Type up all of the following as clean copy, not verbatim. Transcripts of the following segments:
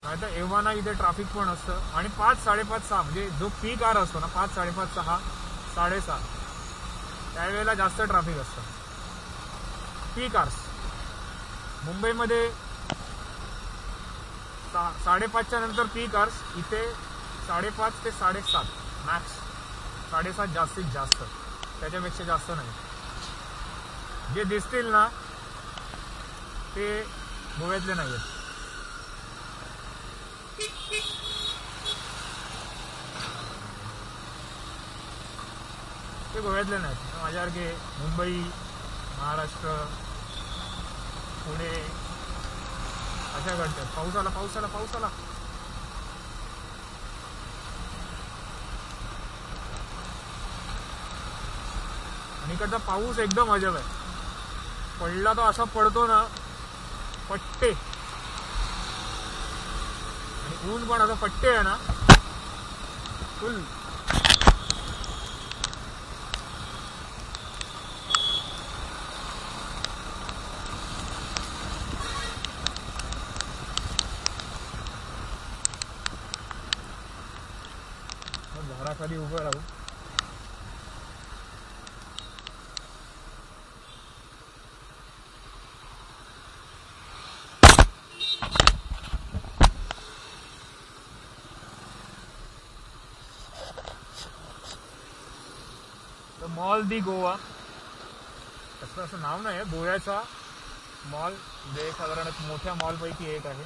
नाही तर एव्हाना इथे ट्रॅफिक पण असतं आणि 5, 5:30, 6 म्हणजे जो पीक आवर असतो ना 5, 5:30, 6, 6:30 त्यावेळेला जास्त ट्रॅफिक असतं. पीक आवर्स मुंबईमध्ये 5:30च्या नंतर पीक आवर्स, इथे 5:30 ते 7:30 मॅक्स. 7:30 जास्तीत जास्त, त्याच्यापेक्षा जास्त नाही. जे दिसतील ना ते गोव्यातले नाही आहेत. ते गोव्यातले नाहीत. माझ्यासारखे मुंबई, महाराष्ट्र, पुणे अशा घडतात. पाऊस आला, पाऊस आला, पाऊस आला. आणि इकडचा पाऊस एकदम अजब आहे. पडला तो असा पडतो ना पट्टे, आणि ऊन पण असं पट्टे आहे ना फुल. झाडाखाली उभं राहू. मॉल दी गोवा असं नाव नाही आहे. गोव्याचा मॉल जे साधारण मोठ्या मॉलपैकी एक आहे.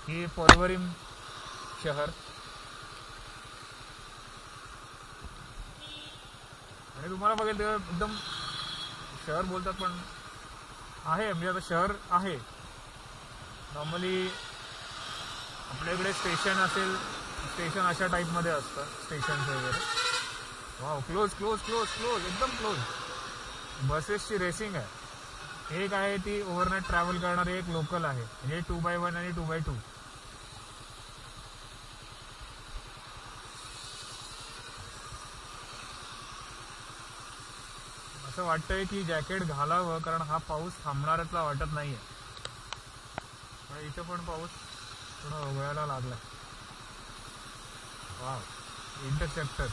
हे परवरीम शहर. आणि तुम्हाला बघेल तेव्हा एकदम शहर बोलतात पण आहे, म्हणजे आता शहर आहे. नॉर्मली आपल्या इकडे स्टेशन असेल, स्टेशन अशा टाईपमध्ये असतं स्टेशन्स वगैरे. Wow, close close close close, एकदम क्लोज. बसेसची रेसिंग आहे. एक आहे ती ओव्हरनाईट ट्रॅव्हल करणारी, एक लोकल आहे. हे 2x1 आणि 2x2. असं वाटतंय की जॅकेट घालावं, कारण हा पाऊस थांबणाऱ्यातला वाटत नाहीये. इथं पण पाऊस थोडा उघडायला लागला. Wow, interceptor.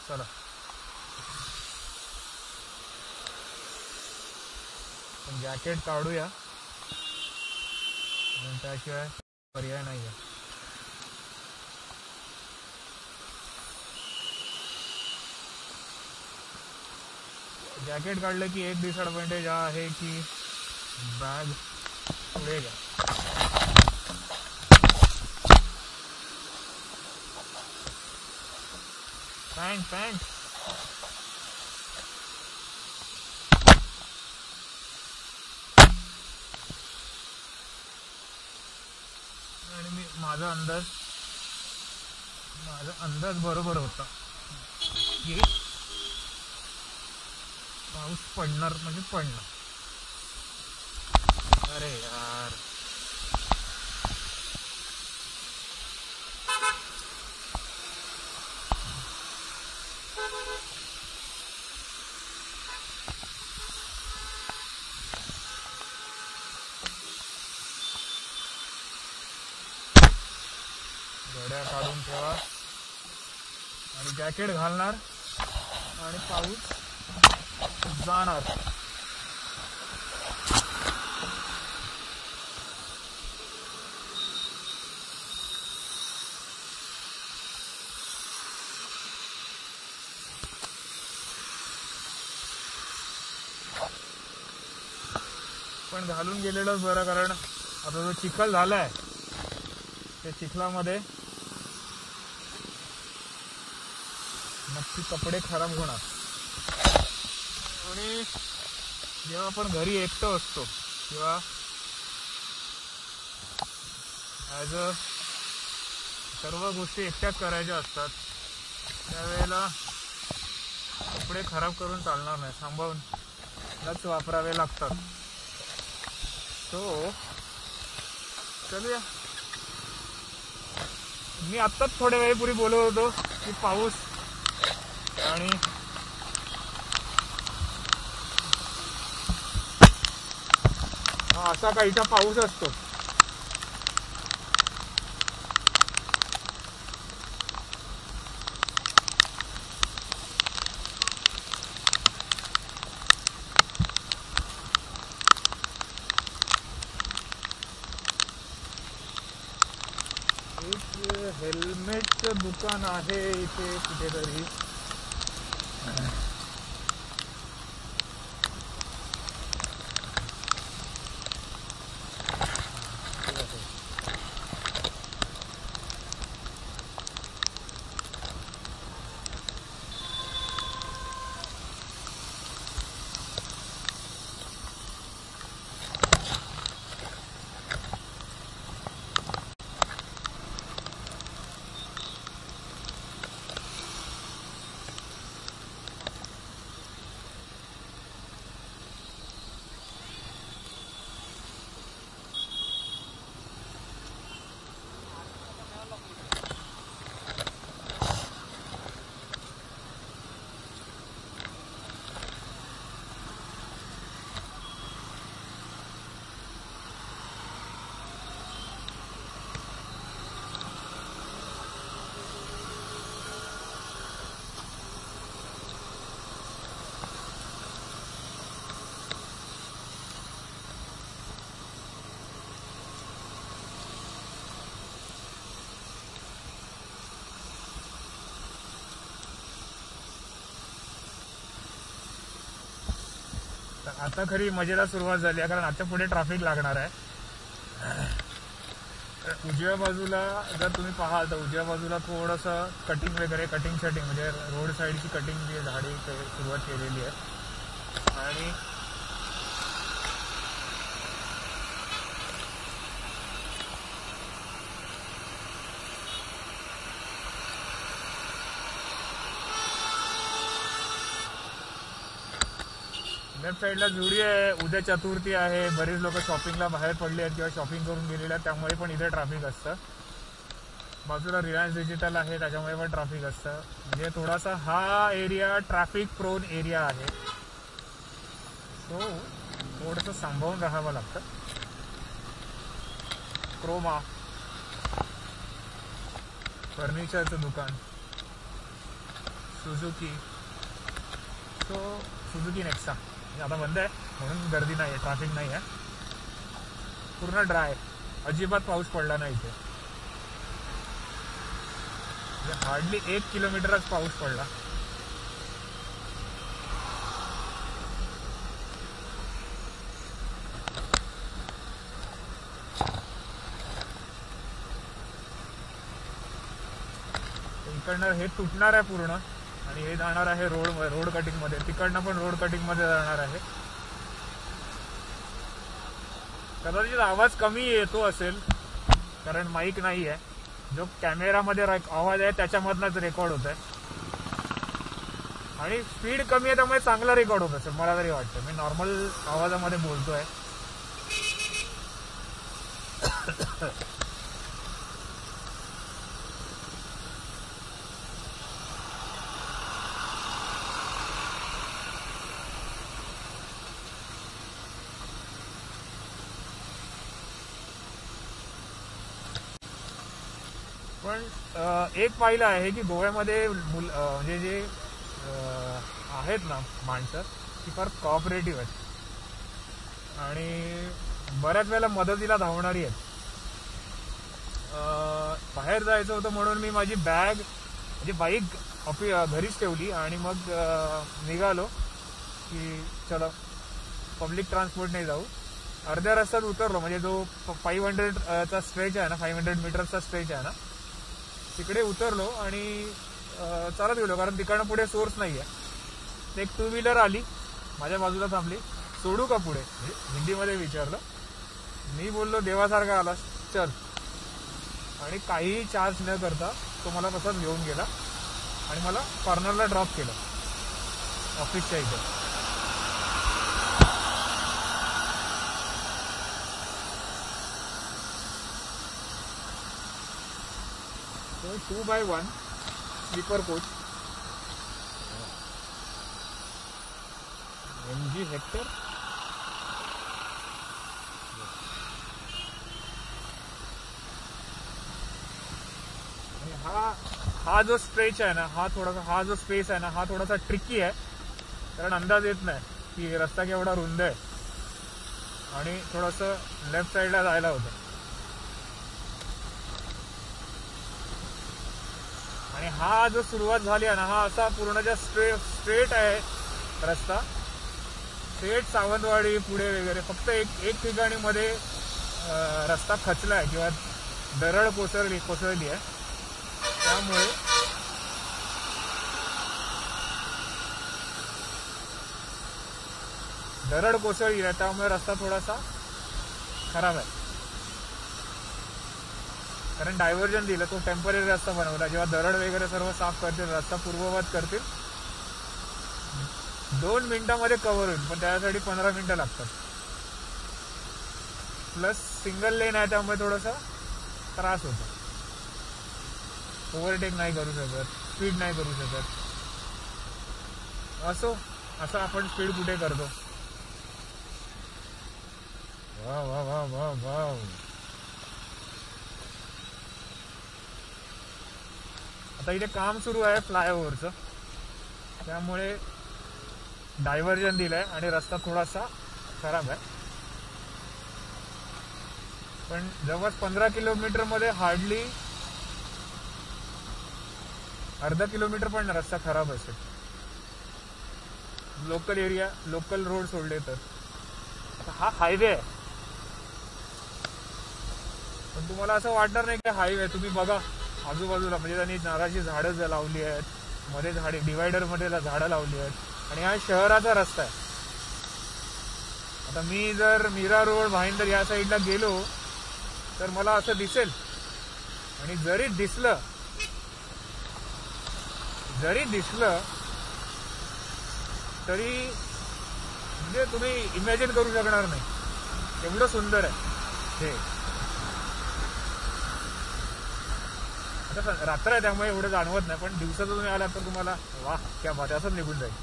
चला जॅकेट काढूया, त्याशिवाय पर्याय नाही आहे. जॅकेट काढलं की एक डिसएडवांटेज हा आहे की बॅग पुढे घ्या. पॅन्ट आणि माझा अंदाज बरोबर होता की पाऊस पडणार म्हणजे पडणार. अरे यार, घड्या काढून ठेवा आणि जॅकेट घालणार आणि पाऊस जाणार. पण घालून गेलेलंच बरं, कारण आता जो चिखल झालाय त्या चिखलामध्ये नक्की कपडे खराब होणार. आणि जेव्हा आपण घरी एकटं असतो किंवा ॲज अ सर्व गोष्टी एकट्याच करायच्या असतात, त्यावेळेला कपडे खराब करून चालणार नाही, सांभाळूनच वापरावे लागतात. सो चलूया. मी आत्ताच थोड्या वेळपूर्वी बोलत होतो की पाऊस आणि असा काहीसा पाऊस असतो. एक हेल्मेटचं दुकान आहे इथे कुठेतरी. आता खरी मजेला सुरुवात झाली आहे, कारण आता पुढे ट्रॅफिक लागणार आहे. उजव्या बाजूला जर तुम्ही पाहाल तर उजव्या बाजूला थोडंसं कटिंग वगैरे कटिंग म्हणजे रोड साईडची कटिंग जी झाडी सुरुवात केलेली आहे. आणि लेफ्ट साईडला जुडी आहे. उद्या चतुर्थी आहे, बरीच लोक शॉपिंगला बाहेर पडली आहेत किंवा शॉपिंग करून गेलेले आहेत, त्यामुळे पण इथे ट्रॅफिक असतं. बाजूला रिलायन्स डिजिटल आहे, त्याच्यामुळे पण ट्रॅफिक असतं. म्हणजे थोडासा हा एरिया ट्रॅफिक प्रोन एरिया आहे. सो थोडंसं सांभाळून राहावं लागतं. क्रोमा फर्निचरचं दुकान, सुझुकी. सो सुझुकी नेक्सा आता बंद आहे म्हणून गर्दी नाही आहे, ट्रॅफिक नाही आहे. पूर्ण ड्राय, अजिबात पाऊस पडला नाही इथे. हार्डली 1 किलोमीटरच पाऊस पडला. इकडनं हे तुटणार आहे पूर्ण आणि हे जाणार आहे रोड कटिंग मध्ये. तिकडनं पण रोड कटिंग मध्ये जाणार आहे. कदाचित आवाज कमी येतो असेल कारण माईक नाही आहे. जो कॅमेरामध्ये आवाज आहे त्याच्यामधनच रेकॉर्ड होत आहे आणि स्पीड कमी आहे त्यामुळे चांगला रेकॉर्ड होत असेल मला तरी वाटतं. मी नॉर्मल आवाजामध्ये बोलतोय. पण एक पाहिलं आहे की गोव्यामध्ये म्हणजे जे आहेत ना माणसं ती फार कॉपरेटिव्ह आहेत आणि बऱ्याच वेळेला मदतीला धावणारी आहेत. बाहेर जायचं होतं म्हणून मी माझी बॅग म्हणजे बाईक घरीच ठेवली आणि मग निघालो की चलो पब्लिक ट्रान्सपोर्टने जाऊ. अर्ध्या रस्त्यात उतरलो म्हणजे जो 500चा स्ट्रेच आहे ना, 500 मीटरचा स्ट्रेच आहे ना, तिकडे उतरलो आणि चालत गेलो कारण तिकडनं पुढे सोर्स नाही आहे. एक 2 व्हीलर आली माझ्या बाजूला थांबली. सोडू का पुढे हिंदीमध्ये विचारलं. मी बोललो देवासारखा आला चल, आणि काहीही चार्ज न करता तो मला तसाच घेऊन गेला आणि मला कॉर्नरला ड्रॉप केलं ऑफिसच्या इथे. 2x1 sleeper coach MG hectare. हा जो स्ट्रेच आहे ना, हा जो स्पेस आहे ना, हा थोडासा ट्रिकी आहे, कारण अंदाज येत नाही की रस्ता केवढा रुंद आहे आणि थोडंसं लेफ्ट साईडला जायला होतं. आणि हा जो सुरुवात झाली आहे ना, हा असा पूर्ण ज्या स्ट्रेट आहे रस्ता, स्ट्रेट सावंतवाडी पुढे वगैरे, फक्त एक ठिकाणी मध्ये रस्ता खचला आहे किंवा दरड कोसळली आहे. त्यामुळे दरड कोसळली आहे, त्यामुळे रस्ता थोडासा खराब आहे. कारण डायव्हर्जन दिलं, तो टेम्पररी रस्ता बनवला. जेव्हा दरड वगैरे सर्व साफ करतील, रस्ता पूर्ववत करतील, 2 मिनिटांमध्ये कव्हर होईल, पण त्यासाठी 15 मिनिटं लागतात. प्लस सिंगल लेन आहे, त्यामुळे थोडासा त्रास होतो. ओव्हरटेक नाही करू शकत, स्पीड नाही करू शकत. असं आपण स्पीड कुठे करतो. वा वा वा वा वा. आता इथे काम सुरू आहे फ्लायओव्हरचं, त्यामुळे डायव्हर्जन दिलंय आणि रस्ता थोडासा खराब आहे. पण जवळपास 15 किलोमीटर मध्ये हार्डली अर्धा किलोमीटर पण रस्ता खराब असेल, लोकल रोड सोडले तर. आता हा हायवे आहे, पण तुम्हाला असं वाटणार नाही की हायवे. तुम्ही बघा आजूबाजूला, म्हणजे त्यांनी नारळाची झाडं लावली आहेत, मध्ये झाडे, डिवायडर मध्ये झाडं लावली आहेत, आणि हा शहराचा रस्ता आहे. आता मी जर मीरा रोड, भाईंदर या साईडला गेलो तर मला असं दिसेल, आणि जरी दिसलं तरी म्हणजे तुम्ही इमॅजिन करू शकणार नाही एवढं सुंदर आहे हे. आता रात्र आहे त्यामुळे एवढं जाणवत नाही, पण दिवसाचं तुम्ही आलात तर तुम्हाला वाह क्या बात, असंच निघून जाईल.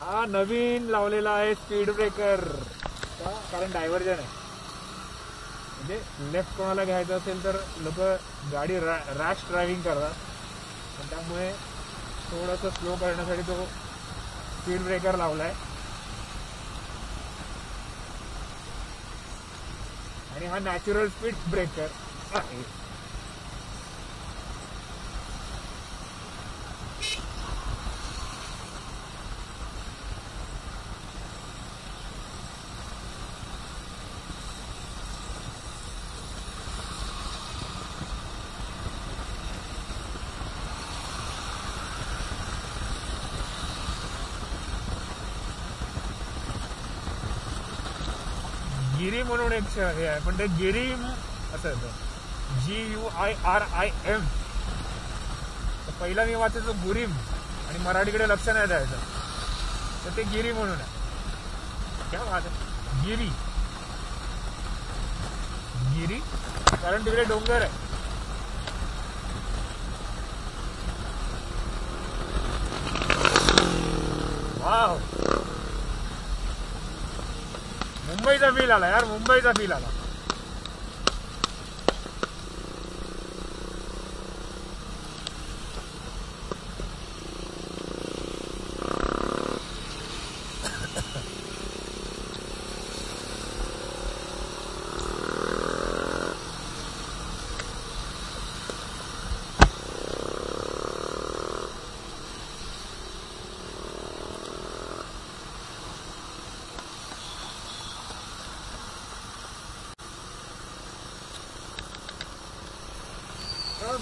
हा नवीन लावलेला आहे स्पीड ब्रेकर, कारण डायव्हर्जन आहे. म्हणजे लेफ्ट कोणाला घ्यायचं असेल तर लोक गाडी रॅश ड्रायव्हिंग करतात, त्यामुळे थोडंसं स्लो करण्यासाठी तो स्पीड ब्रेकर लावलाय. आणि हा नॅचरल स्पीड ब्रेकर आहे. गिरी म्हणून एक हे आहे, पण ते गिरीम असं येतं, GUIRIM. पहिला मी वाचायचो गुरीम, आणि मराठीकडे लक्ष नाही द्यायचं, तर ते गिरी म्हणून आहे. क्या बात आहे, गिरी, कारण तिकडे डोंगर आहे. वाव, मुंबईचा फील आला यार, मुंबईचा फील आला.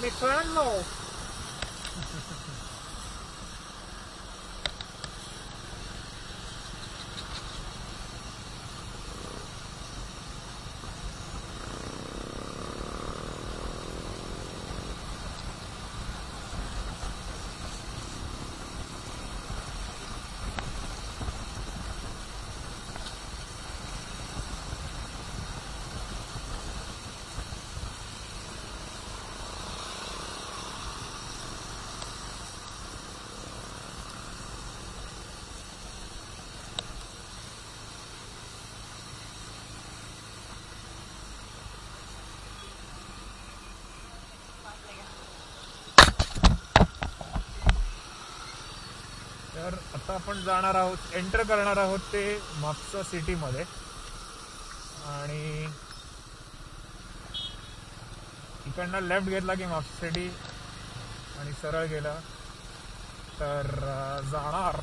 मित्रांनो तर आता आपण जाणार आहोत एंटर करणार आहोत ते म्हापसा सिटीमध्ये आणि इकडनं लेफ्ट घेतला की म्हापसा सिटी आणि सरळ गेला तर जाणार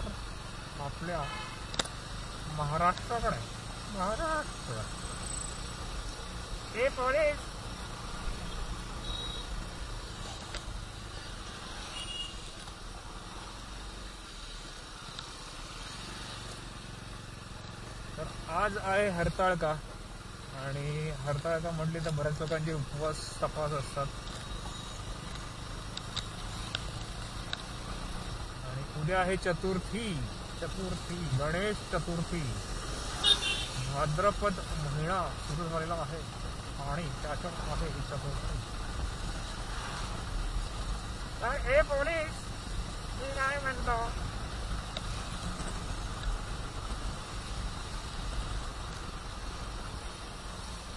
आपल्या महाराष्ट्राकडे. महाराष्ट्र हे पोलीस तर आज आहे हरताळका आणि हरताळका म्हटली तर बऱ्याच लोकांचे उपवास तपास असतात आणि उद्या आहे चतुर्थी. चतुर्थी गणेश चतुर्थी भाद्रपद महिना सुरू झालेला आहे आणि त्याच्यात आहे चतुर्थी. तर हे पोलीस मी काय म्हणतो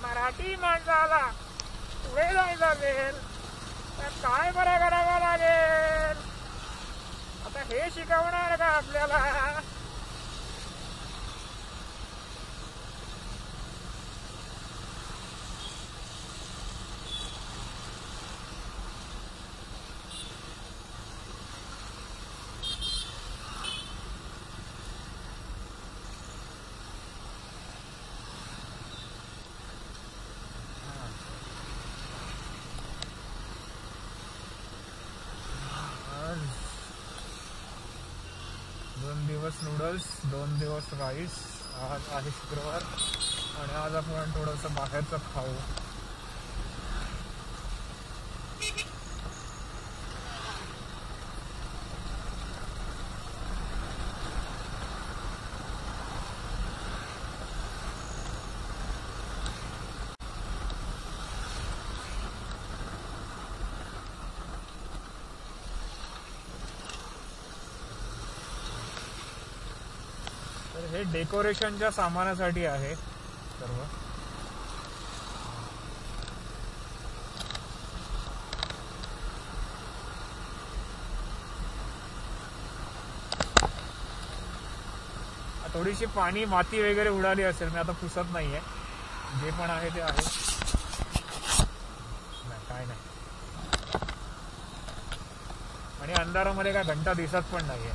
मराठी माणसाला पुढे जायचं असेल तर काय बरं करावं लागेल. आता हे शिकवणार का आपल्याला. दोन दिवस नूडल्स 2 दिवस राईस. आज आहे शुक्रवार आणि आज आपण थोडंसं बाहेरचं खाऊ. तर हे डेकोरेशनच्या सामानासाठी आहे सर्व. थोडीशी पाणी माती वगैरे उडाली असेल, मी आता पुसत नाहीये. जे पण आहे ते आहे, काय नाही. आणि अंधारामध्ये काय घंटा दिसत पण नाहीये.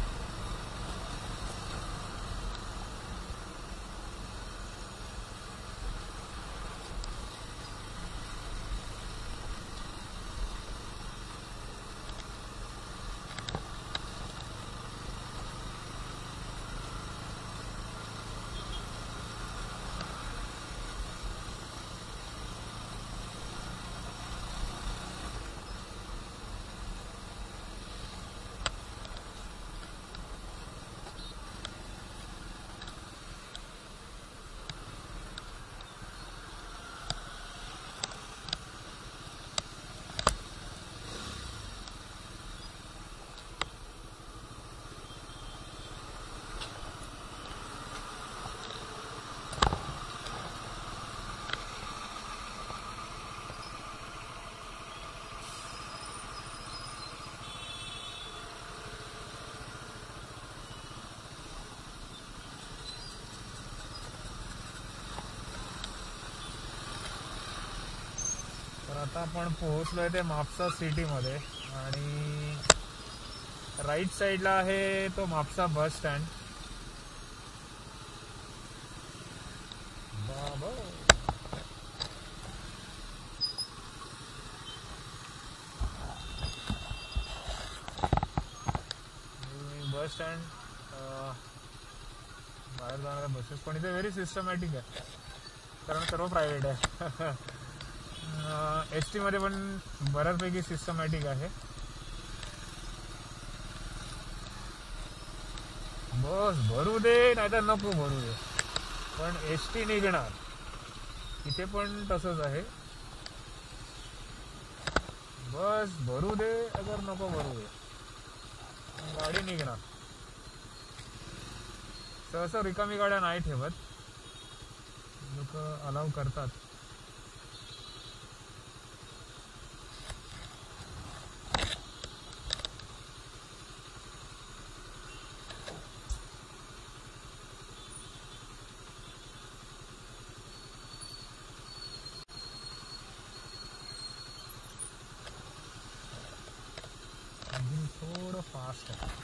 आता आपण पोहोचलोय ते म्हापसा सिटीमध्ये आणि राईट साईडला आहे तो Mapusa bus stand. Bus stand बाहेर जाणाऱ्या बसेस पण इथे व्हेरी सिस्टमॅटिक आहे कारण सर्व प्रायव्हेट आहे. एस टीमध्ये पण बऱ्याचपैकी सिस्टमॅटिक आहे. बस भरू दे नाहीतर नको भरू दे पण एस टी निघणार. इथे पण तसंच आहे. बस भरू दे अगर नको भरू दे गाडी निघणार. सहसा रिकामी गाड्या नाही ठेवत, लोक अलाव करतात. थोडं फास्ट आहे.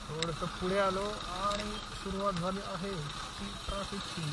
थोडंसं पुढे आलो आणि सुरुवात झाली आहे ट्रॅफिकची.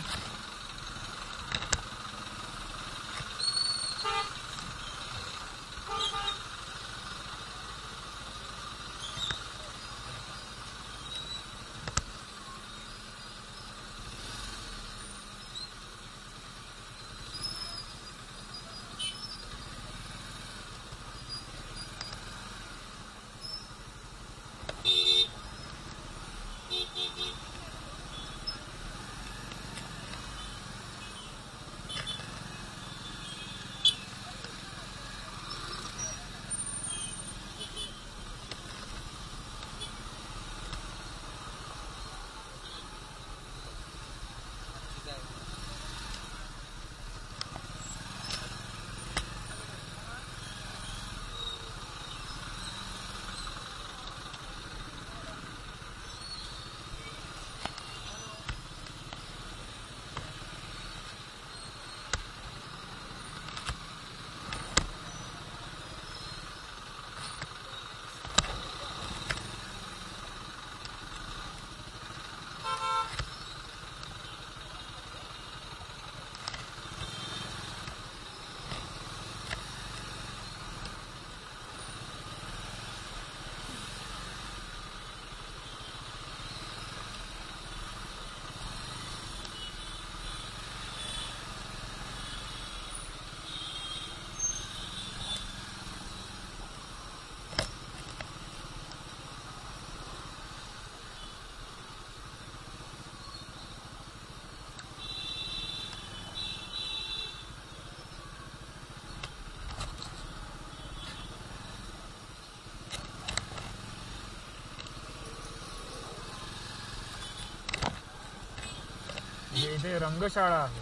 इथे रंगशाळा आहे,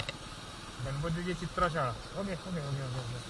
गणपतीची चित्रशाळा. Okay okay okay okay okay.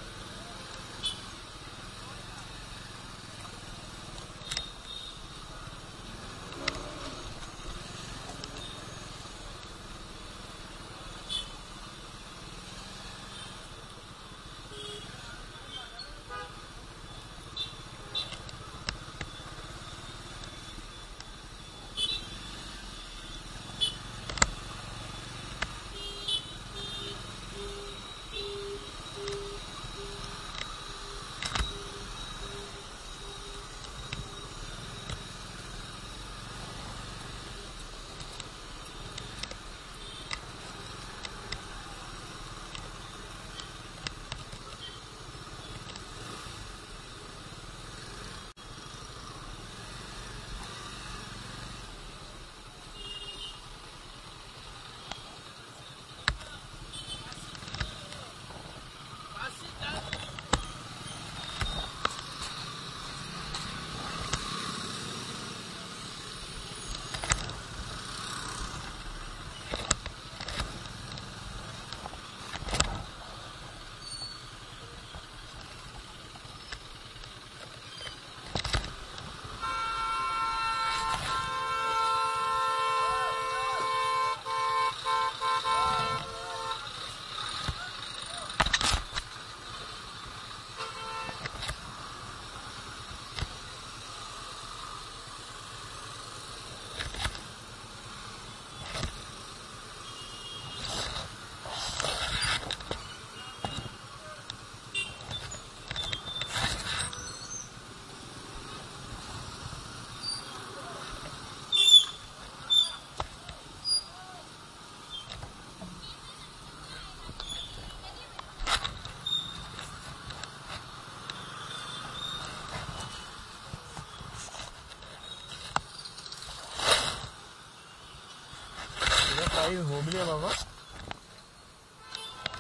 Size होगली आहे बाबा.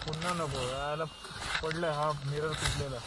पुन्हा नको यायला पडलं. हा मिरर तुटलेला.